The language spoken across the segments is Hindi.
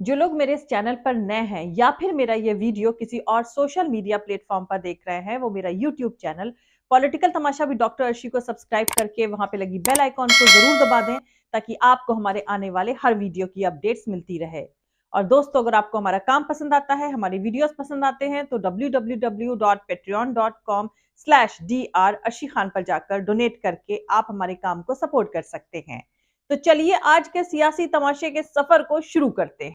जो लोग मेरे इस चैनल पर नए हैं या फिर मेरा ये वीडियो किसी और सोशल मीडिया प्लेटफॉर्म पर देख रहे हैं, वो मेरा यूट्यूब चैनल पॉलिटिकल तमाशा भी डॉक्टर अर्शी को सब्सक्राइब करके वहां पे लगी बेल आइकॉन को जरूर दबा दें, ताकि आपको हमारे आने वाले हर वीडियो की अपडेट्स मिलती रहे। और दोस्तों, अगर आपको हमारा काम पसंद आता है, हमारे वीडियोस पसंद आते हैं, तो www.patreon.com/dr अर्शी खान पर जाकर डोनेट करके आप हमारे काम को सपोर्ट कर सकते हैं। तो चलिए आज के सियासी तमाशे के सफर को शुरू करते हैं।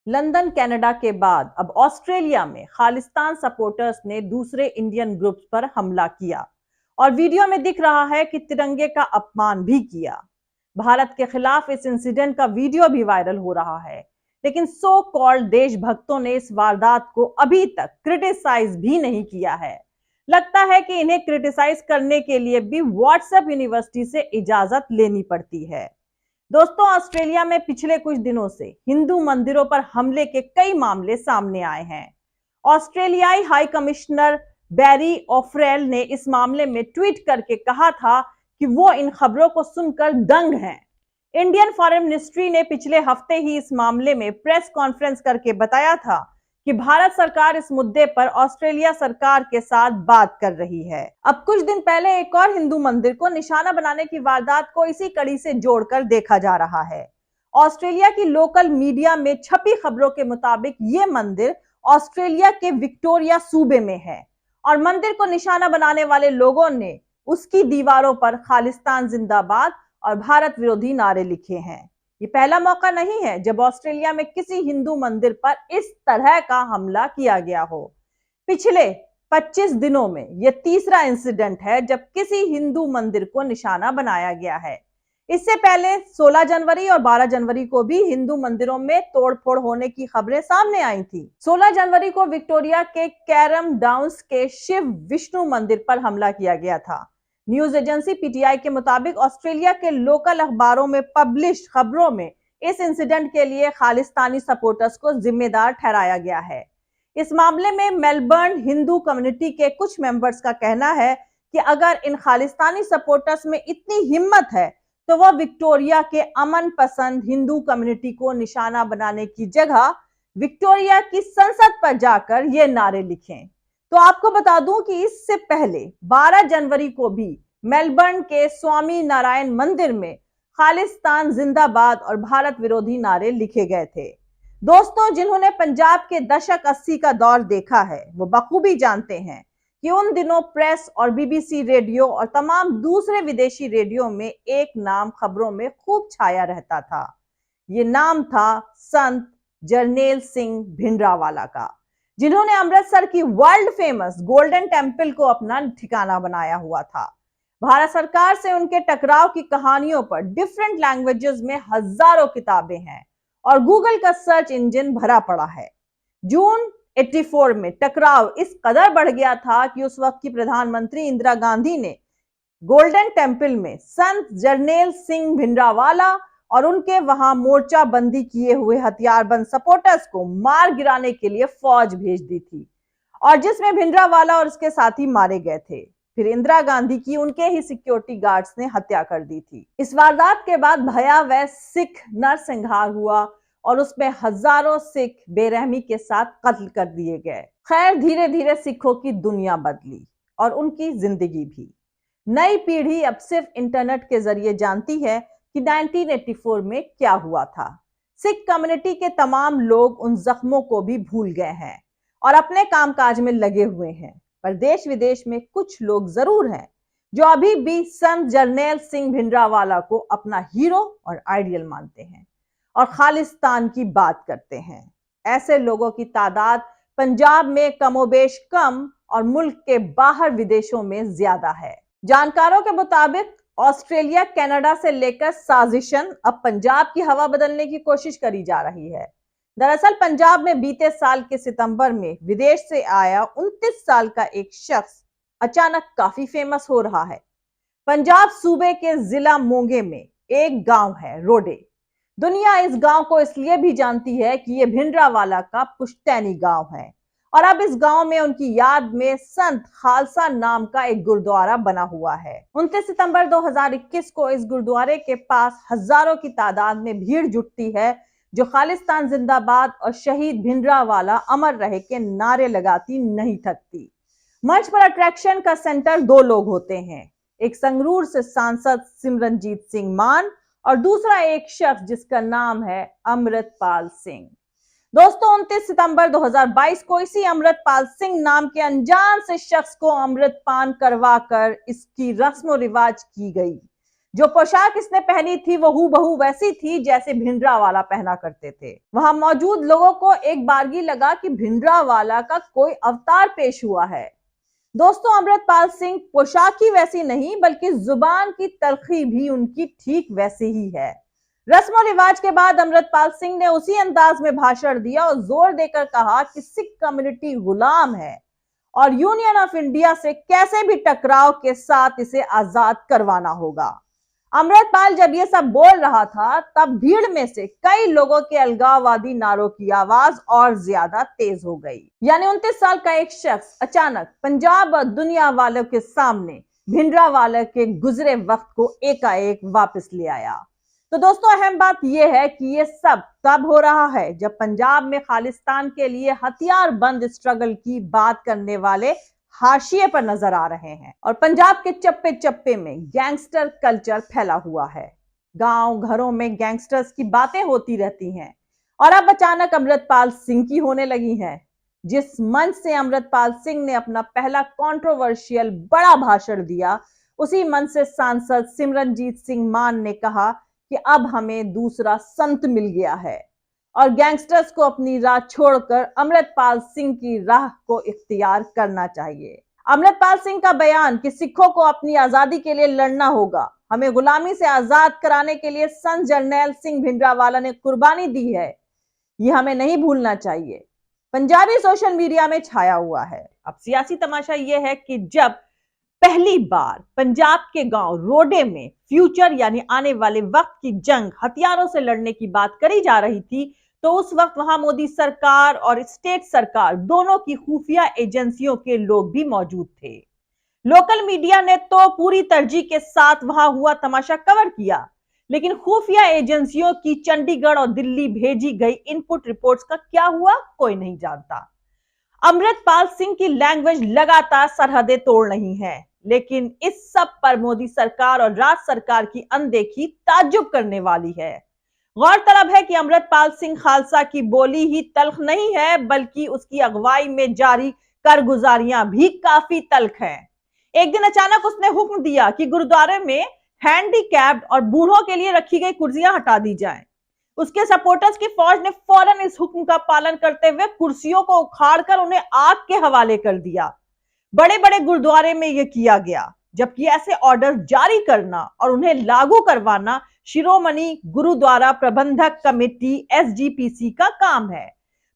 लंदन कनाडा के बाद अब ऑस्ट्रेलिया में खालिस्तान सपोर्टर्स ने दूसरे इंडियन ग्रुप्स पर हमला किया और वीडियो में दिख रहा है कि तिरंगे का अपमान भी किया। भारत के खिलाफ इस इंसिडेंट का वीडियो भी वायरल हो रहा है, लेकिन सो कॉल्ड देशभक्तों ने इस वारदात को अभी तक क्रिटिसाइज भी नहीं किया है। लगता है कि इन्हें क्रिटिसाइज करने के लिए भी व्हाट्सएप यूनिवर्सिटी से इजाजत लेनी पड़ती है। दोस्तों, ऑस्ट्रेलिया में पिछले कुछ दिनों से हिंदू मंदिरों पर हमले के कई मामले सामने आए हैं। ऑस्ट्रेलियाई हाई कमिश्नर बैरी ओफ्रेल ने इस मामले में ट्वीट करके कहा था कि वो इन खबरों को सुनकर दंग हैं। इंडियन फॉरेन मिनिस्ट्री ने पिछले हफ्ते ही इस मामले में प्रेस कॉन्फ्रेंस करके बताया था कि भारत सरकार इस मुद्दे पर ऑस्ट्रेलिया सरकार के साथ बात कर रही है। अब कुछ दिन पहले एक और हिंदू मंदिर को निशाना बनाने की वारदात को इसी कड़ी से जोड़कर देखा जा रहा है। ऑस्ट्रेलिया की लोकल मीडिया में छपी खबरों के मुताबिक ये मंदिर ऑस्ट्रेलिया के विक्टोरिया सूबे में है और मंदिर को निशाना बनाने वाले लोगों ने उसकी दीवारों पर खालिस्तान जिंदाबाद और भारत विरोधी नारे लिखे हैं। ये पहला मौका नहीं है जब ऑस्ट्रेलिया में किसी हिंदू मंदिर पर इस तरह का हमला किया गया हो। पिछले 25 दिनों में यह तीसरा इंसिडेंट है जब किसी हिंदू मंदिर को निशाना बनाया गया है। इससे पहले 16 जनवरी और 12 जनवरी को भी हिंदू मंदिरों में तोड़फोड़ होने की खबरें सामने आई थी। 16 जनवरी को विक्टोरिया के कैरम डाउन्स के शिव विष्णु मंदिर पर हमला किया गया था। न्यूज एजेंसी पीटीआई के मुताबिक ऑस्ट्रेलिया के लोकल अखबारों में पब्लिश खबरों में इस इंसिडेंट के लिए खालिस्तानी सपोर्टर्स को जिम्मेदार ठहराया गया है। इस मामले में मेलबर्न हिंदू कम्युनिटी के कुछ मेंबर्स का कहना है कि अगर इन खालिस्तानी सपोर्टर्स में इतनी हिम्मत है तो वह विक्टोरिया के अमन पसंद हिंदू कम्युनिटी को निशाना बनाने की जगह विक्टोरिया की संसद पर जाकर ये नारे लिखें। तो आपको बता दूं कि इससे पहले 12 जनवरी को भी मेलबर्न के स्वामी नारायण मंदिर में खालिस्तान जिंदाबाद और भारत विरोधी नारे लिखे गए थे। दोस्तों, जिन्होंने पंजाब के दशक 80 का दौर देखा है वो बखूबी जानते हैं कि उन दिनों प्रेस और बीबीसी रेडियो और तमाम दूसरे विदेशी रेडियो में एक नाम खबरों में खूब छाया रहता था। ये नाम था संत जरनैल सिंह भिंडरावाला का, जिन्होंने अमृतसर की वर्ल्ड फेमस गोल्डन टेम्पल को अपना ठिकाना बनाया हुआ था। भारत सरकार से उनके टकराव की कहानियों पर डिफरेंट लैंग्वेजेस में हजारों किताबें हैं और गूगल का सर्च इंजन भरा पड़ा है। जून 84 में टकराव इस कदर बढ़ गया था कि उस वक्त की प्रधानमंत्री इंदिरा गांधी ने गोल्डन टेम्पल में संत जरनैल सिंह भिंडरावाला और उनके वहां मोर्चा बंदी किए हुए हथियारबंद सपोर्टर्स को मार गिराने के लिए फौज भेज दी थी, और जिसमें भिंडरावाला और उसके साथी मारे गए थे। फिर इंदिरा गांधी की उनके ही सिक्योरिटी गार्ड्स ने हत्या कर दी थी। इस वारदात के बाद भयावह सिख नरसंहार हुआ और उसमें हजारों सिख बेरहमी के साथ कत्ल कर दिए गए। खैर, धीरे धीरे सिखों की दुनिया बदली और उनकी जिंदगी भी। नई पीढ़ी अब सिर्फ इंटरनेट के जरिए जानती है कि 1984 में क्या हुआ था। सिख कम्युनिटी के तमाम लोग उन जख्मों को भी भूल गए हैं और अपने कामकाज में लगे हुए हैं, पर देश विदेश में कुछ लोग जरूर हैं जो अभी भी संत जरनैल सिंह भिंडरावाला को अपना हीरो और आइडियल मानते हैं और खालिस्तान की बात करते हैं। ऐसे लोगों की तादाद पंजाब में कमोबेश कम और मुल्क के बाहर विदेशों में ज्यादा है। जानकारों के मुताबिक ऑस्ट्रेलिया कनाडा से लेकर साजिशन अब पंजाब की हवा बदलने की कोशिश करी जा रही है। दरअसल पंजाब में बीते साल के सितंबर में विदेश से आया 29 साल का एक शख्स अचानक काफी फेमस हो रहा है। पंजाब सूबे के जिला मोंगे में एक गांव है रोडे। दुनिया इस गांव को इसलिए भी जानती है कि यह भिंडरावाला का पुश्तैनी गांव है और अब इस गांव में उनकी याद में संत खालसा नाम का एक गुरुद्वारा बना हुआ है। 29 सितंबर 2021 को इस गुरुद्वारे के पास हजारों की तादाद में भीड़ जुटती है, जो खालिस्तान जिंदाबाद और शहीद भिंडरावाला अमर रहे के नारे लगाती नहीं थकती। मंच पर अट्रैक्शन का सेंटर दो लोग होते हैं, एक संगरूर से सांसद सिमरनजीत सिंह मान और दूसरा एक शख्स जिसका नाम है अमृतपाल सिंह। दोस्तों, 29 सितंबर 2022 को इसी अमृतपाल सिंह नाम के अनजान से शख्स को अमृतपान करवाकर इसकी रस्म रिवाज की गई। जो पोशाक इसने पहनी थी वो हूबहू वैसी थी जैसे भिंडरावाला पहना करते थे। वहां मौजूद लोगों को एक बारगी लगा कि भिंडरावाला का कोई अवतार पेश हुआ है। दोस्तों, अमृतपाल सिंह पोशाक ही वैसी नहीं बल्कि जुबान की तलखी भी उनकी ठीक वैसी ही है। रस्म रिवाज के बाद अमृतपाल सिंह ने उसी अंदाज में भाषण दिया और जोर देकर कहा कि सिख कम्युनिटी गुलाम है और यूनियन ऑफ इंडिया से कैसे भी टकराव के साथ इसे आजाद करवाना होगा। अमृतपाल जब ये सब बोल रहा था तब भीड़ में से कई लोगों के अलगाववादी नारों की आवाज और ज्यादा तेज हो गई। यानी 29 साल का एक शख्स अचानक पंजाब और दुनिया वालों के सामने भिंडरावाला के गुजरे वक्त को एकाएक वापस ले आया। तो दोस्तों, अहम बात यह है कि ये सब तब हो रहा है जब पंजाब में खालिस्तान के लिए हथियार बंद स्ट्रगल की बात करने वाले हाशिए पर नजर आ रहे हैं और पंजाब के चप्पे चप्पे में गैंगस्टर कल्चर फैला हुआ है। गांव घरों में गैंगस्टर्स की बातें होती रहती हैं और अब अचानक अमृतपाल सिंह की होने लगी हैं। जिस मंच से अमृतपाल सिंह ने अपना पहला कंट्रोवर्शियल बड़ा भाषण दिया, उसी मंच से सांसद सिमरनजीत सिंह मान ने कहा कि अब हमें दूसरा संत मिल गया है और गैंगस्टर्स को अपनी राह छोड़कर अमृतपाल सिंह की राह को इख्तियार करना चाहिए। अमृतपाल सिंह का बयान कि सिखों को अपनी आजादी के लिए लड़ना होगा, हमें गुलामी से आजाद कराने के लिए संत जरनैल सिंह भिंडरावाला ने कुर्बानी दी है, ये हमें नहीं भूलना चाहिए, पंजाबी सोशल मीडिया में छाया हुआ है। अब सियासी तमाशा यह है कि जब पहली बार पंजाब के गांव रोडे में फ्यूचर यानी आने वाले वक्त की जंग हथियारों से लड़ने की बात करी जा रही थी, तो उस वक्त वहां मोदी सरकार और स्टेट सरकार दोनों की खुफिया एजेंसियों के लोग भी मौजूद थे। लोकल मीडिया ने तो पूरी तरजीह के साथ वहां हुआ तमाशा कवर किया, लेकिन खुफिया एजेंसियों की चंडीगढ़ और दिल्ली भेजी गई इनपुट रिपोर्ट्स का क्या हुआ, कोई नहीं जानता। अमृतपाल सिंह की लैंग्वेज लगातार सरहदें तोड़ रही है, लेकिन इस सब पर मोदी सरकार और राज्य सरकार की अनदेखी ताज्जुब करने वाली है। गौरतलब है कि अमृतपाल सिंह खालसा की बोली ही तल्ख नहीं है, बल्कि उसकी अगुवाई में जारी कारगुजारियां भी काफी तल्ख हैं। एक दिन अचानक उसने हुक्म दिया कि गुरुद्वारे में हैंडीकैप्ड और बूढ़ों के लिए रखी गई कुर्सियां हटा दी जाएं। उसके सपोर्टर्स की फौज ने फौरन इस हुक्म का पालन करते हुए कुर्सियों को उखाड़कर उन्हें आग के हवाले कर दिया। बड़े बड़े गुरुद्वारे में यह किया गया, जबकि ऐसे ऑर्डर जारी करना और उन्हें लागू करवाना शिरोमणि गुरुद्वारा प्रबंधक कमेटी SGPC का काम है।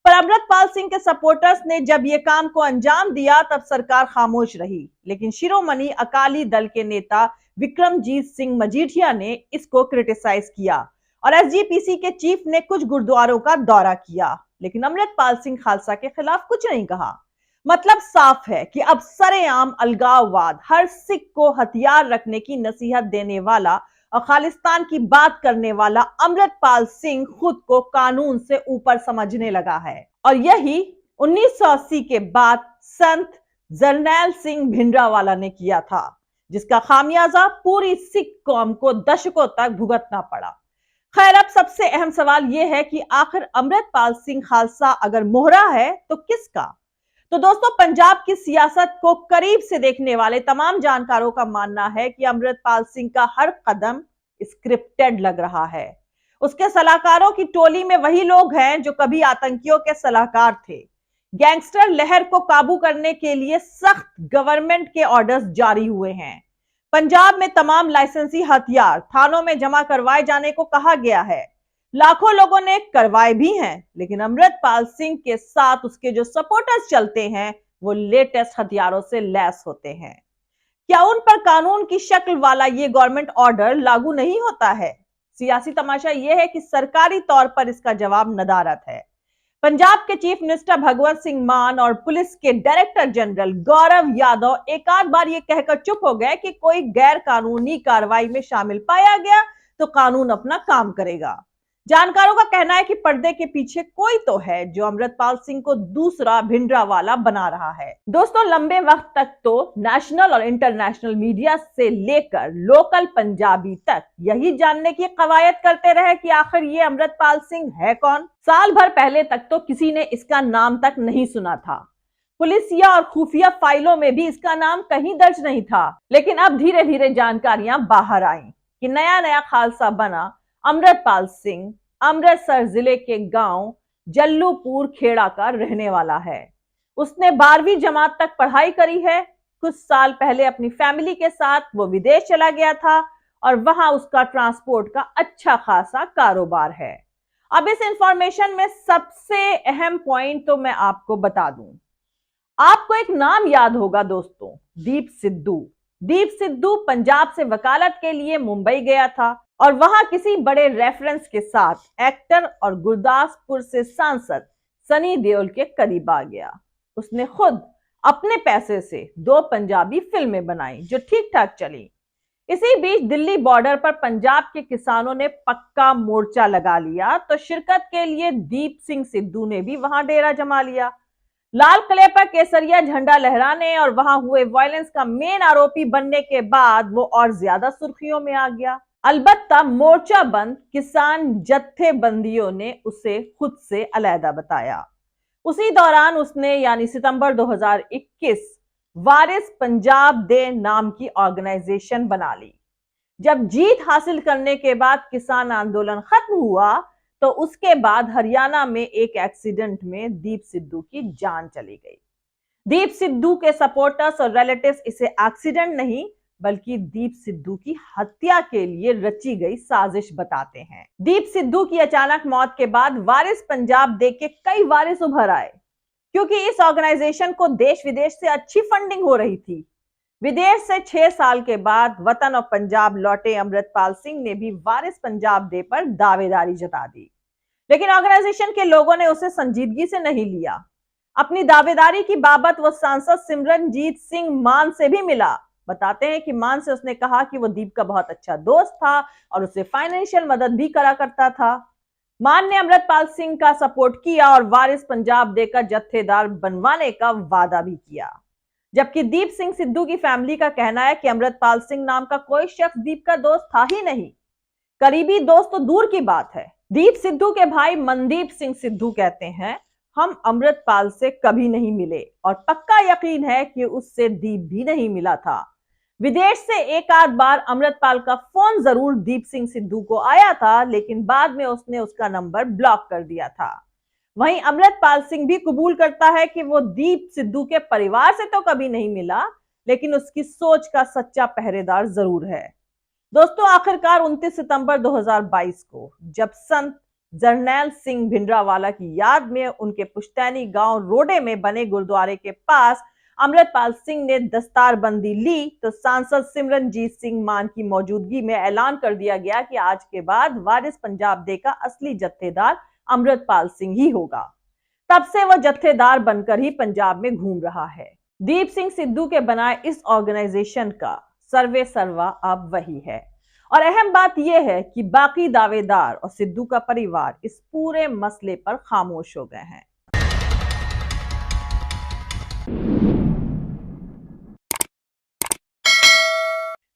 पर अमृतपाल सिंह के सपोर्टर्स ने जब यह काम को अंजाम दिया तब सरकार खामोश रही, लेकिन शिरोमणि अकाली दल के नेता विक्रमजीत सिंह मजीठिया ने इसको क्रिटिसाइज किया और SGPC के चीफ ने कुछ गुरुद्वारों का दौरा किया, लेकिन अमृतपाल सिंह खालसा के खिलाफ कुछ नहीं कहा। मतलब साफ है कि अब सरेआम अलगाववाद, हर सिख को हथियार रखने की नसीहत देने वाला और खालिस्तान की बात करने वाला अमृतपाल सिंह खुद को कानून से ऊपर समझने लगा है। और यही 1980 के बाद संत जरनैल सिंह भिंडरावाला ने किया था, जिसका खामियाजा पूरी सिख कौम को दशकों तक भुगतना पड़ा। खैर, अब सबसे अहम सवाल यह है कि आखिर अमृतपाल सिंह खालसा अगर मोहरा है तो किसका? तो दोस्तों, पंजाब की सियासत को करीब से देखने वाले तमाम जानकारों का मानना है कि अमृतपाल सिंह का हर कदम स्क्रिप्टेड लग रहा है। उसके सलाहकारों की टोली में वही लोग हैं जो कभी आतंकियों के सलाहकार थे। गैंगस्टर लहर को काबू करने के लिए सख्त गवर्नमेंट के ऑर्डर्स जारी हुए हैं। पंजाब में तमाम लाइसेंसी हथियार थानों में जमा करवाए जाने को कहा गया है। लाखों लोगों ने करवाए भी हैं, लेकिन अमृतपाल सिंह के साथ उसके जो सपोर्टर्स चलते हैं वो लेटेस्ट हथियारों से लैस होते हैं। क्या उन पर कानून की शक्ल वाला ये गवर्नमेंट ऑर्डर लागू नहीं होता है? सियासी तमाशा यह है कि सरकारी तौर पर इसका जवाब नदारत है। पंजाब के चीफ मिनिस्टर भगवंत सिंह मान और पुलिस के डायरेक्टर जनरल गौरव यादव एक आध बार ये कहकर चुप हो गए कि कोई गैर कानूनी कार्रवाई में शामिल पाया गया तो कानून अपना काम करेगा। जानकारों का कहना है कि पर्दे के पीछे कोई तो है जो अमृतपाल सिंह को दूसरा भिंडरावाला बना रहा है। दोस्तों, लंबे वक्त तक तो नेशनल और इंटरनेशनल मीडिया से लेकर लोकल पंजाबी तक यही जानने की कवायद करते रहे कि आखिर ये अमृतपाल सिंह है कौन। साल भर पहले तक तो किसी ने इसका नाम तक नहीं सुना था। पुलिसिया और खुफिया फाइलों में भी इसका नाम कहीं दर्ज नहीं था। लेकिन अब धीरे धीरे जानकारियां बाहर आई कि नया नया खालसा बना अमृतपाल सिंह अमृतसर जिले के गांव जल्लूपुर खेड़ा का रहने वाला है। उसने 12वीं जमात तक पढ़ाई करी है। कुछ साल पहले अपनी फैमिली के साथ वो विदेश चला गया था और वहां उसका ट्रांसपोर्ट का अच्छा खासा कारोबार है। अब इस इंफॉर्मेशन में सबसे अहम पॉइंट तो मैं आपको बता दूं। आपको एक नाम याद होगा दोस्तों, दीप सिद्धू। दीप सिद्धू पंजाब से वकालत के लिए मुंबई गया था और वहां किसी बड़े रेफरेंस के साथ एक्टर और गुरदासपुर से सांसद सनी देओल के करीब आ गया। उसने खुद अपने पैसे से 2 पंजाबी फिल्में बनाई जो ठीक ठाक चली। इसी बीच दिल्ली बॉर्डर पर पंजाब के किसानों ने पक्का मोर्चा लगा लिया तो शिरकत के लिए दीप सिंह सिद्धू ने भी वहां डेरा जमा लिया। लाल किले पर केसरिया झंडा लहराने और वहां हुए वायलेंस का मेन आरोपी बनने के बाद वो और ज्यादा सुर्खियों में आ गया। अलबत्ता मोर्चा बंद किसान जत्थेबंदियों ने उसे खुद से अलहदा बताया। उसी दौरान उसने यानी सितंबर 2021 वारिस पंजाब दे नाम की ऑर्गेनाइजेशन बना ली। जब जीत हासिल करने के बाद किसान आंदोलन खत्म हुआ तो उसके बाद हरियाणा में एक एक्सीडेंट में दीप सिद्धू की जान चली गई। दीप सिद्धू के सपोर्टर्स और रिलेटिव्स इसे एक्सीडेंट नहीं बल्कि दीप सिद्धू की हत्या के लिए रची गई साजिश बताते हैं। दीप सिद्धू की अचानक मौत के बाद वारिस पंजाब दे के कई वारिस उभर आए क्योंकि इस ऑर्गेनाइजेशन को देश विदेश से अच्छी फंडिंग हो रही थी। विदेश से 6 साल के बाद वतन और पंजाब लौटे अमृतपाल सिंह ने भी वारिस पंजाब दे पर दावेदारी जता दी, लेकिन ऑर्गेनाइजेशन के लोगों ने उसे संजीदगी से नहीं लिया। अपनी दावेदारी की बाबत वो सांसद सिमरनजीत सिंह मान से भी मिला। बताते हैं कि मान से उसने कहा कि वो दीप का बहुत अच्छा दोस्त था और उसे फाइनेंशियल मदद भी करा करता था। मान ने अमृतपाल सिंह का सपोर्ट किया और वारिस पंजाब देकर जत्थेदार बनवाने का वादा भी किया। जबकि दीप सिंह सिद्धू की फैमिली का कहना है कि अमृतपाल सिंह नाम का कोई शख्स दीप का दोस्त था ही नहीं। करीबी दोस्त तो दूर की बात है। दीप सिद्धू के भाई मनदीप सिंह सिद्धू कहते हैं, हम अमृतपाल से कभी नहीं मिले और पक्का यकीन है कि उससे दीप भी नहीं मिला था। विदेश से एक आध बार अमृतपाल का फोन जरूर दीप सिंह सिद्धू को आया था, लेकिन बाद में उसने उसका नंबर ब्लॉक कर दिया था। वहीं अमृतपाल सिंह भी कबूल करता है कि वो दीप सिद्धू के परिवार से तो कभी नहीं मिला, लेकिन उसकी सोच का सच्चा पहरेदार जरूर है। दोस्तों, आखिरकार 29 सितंबर 2022 को जब संत जरनैल सिंह भिंडरावाला की याद में उनके पुश्तैनी गांव रोडे में बने गुरुद्वारे के पास अमृतपाल सिंह ने दस्तारबंदी ली तो सांसद सिमरनजीत सिंह मान की मौजूदगी में ऐलान कर दिया गया कि आज के बाद वारिस पंजाब दे का असली जत्थेदार अमृतपाल सिंह ही होगा। तब से वह जत्थेदार बनकर ही पंजाब में घूम रहा है। दीप सिंह सिद्धू के बनाए इस ऑर्गेनाइजेशन का सर्वे सर्वा अब वही है और अहम बात यह है कि बाकी दावेदार और सिद्धू का परिवार इस पूरे मसले पर खामोश हो गए हैं।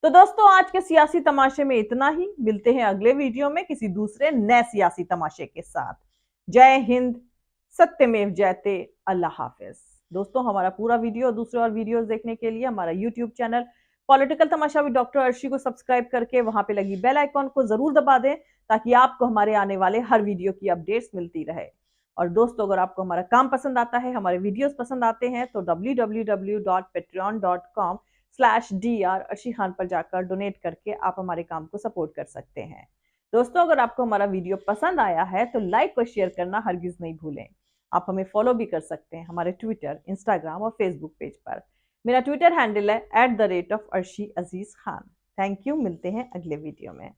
तो दोस्तों, आज के सियासी तमाशे में इतना ही। मिलते हैं अगले वीडियो में किसी दूसरे नए सियासी तमाशे के साथ। जय हिंद, सत्यमेव जयते, अल्लाह हाफिज। दोस्तों, हमारा पूरा वीडियो और दूसरे और वीडियोस देखने के लिए हमारा YouTube channel political Tamasha with doctor Arshi को सब्सक्राइब करके वहां पे लगी बेल आइकॉन को जरूर दबा दें ताकि आपको हमारे आने वाले हर वीडियो की अपडेट्स मिलती रहे। और दोस्तों, अगर आपको हमारा काम पसंद आता है, हमारे वीडियोस पसंद आते हैं तो www.patreon.com/dr अर्शी खान पर जाकर डोनेट करके आप हमारे काम को सपोर्ट कर सकते हैं। दोस्तों, अगर आपको हमारा वीडियो पसंद आया है तो लाइक और शेयर करना हरगिज नहीं भूलें। आप हमें फॉलो भी कर सकते हैं हमारे ट्विटर, इंस्टाग्राम और फेसबुक पेज पर। मेरा ट्विटर हैंडल है @arshi_aziz khan। Thank you. मिलते हैं अगले वीडियो में।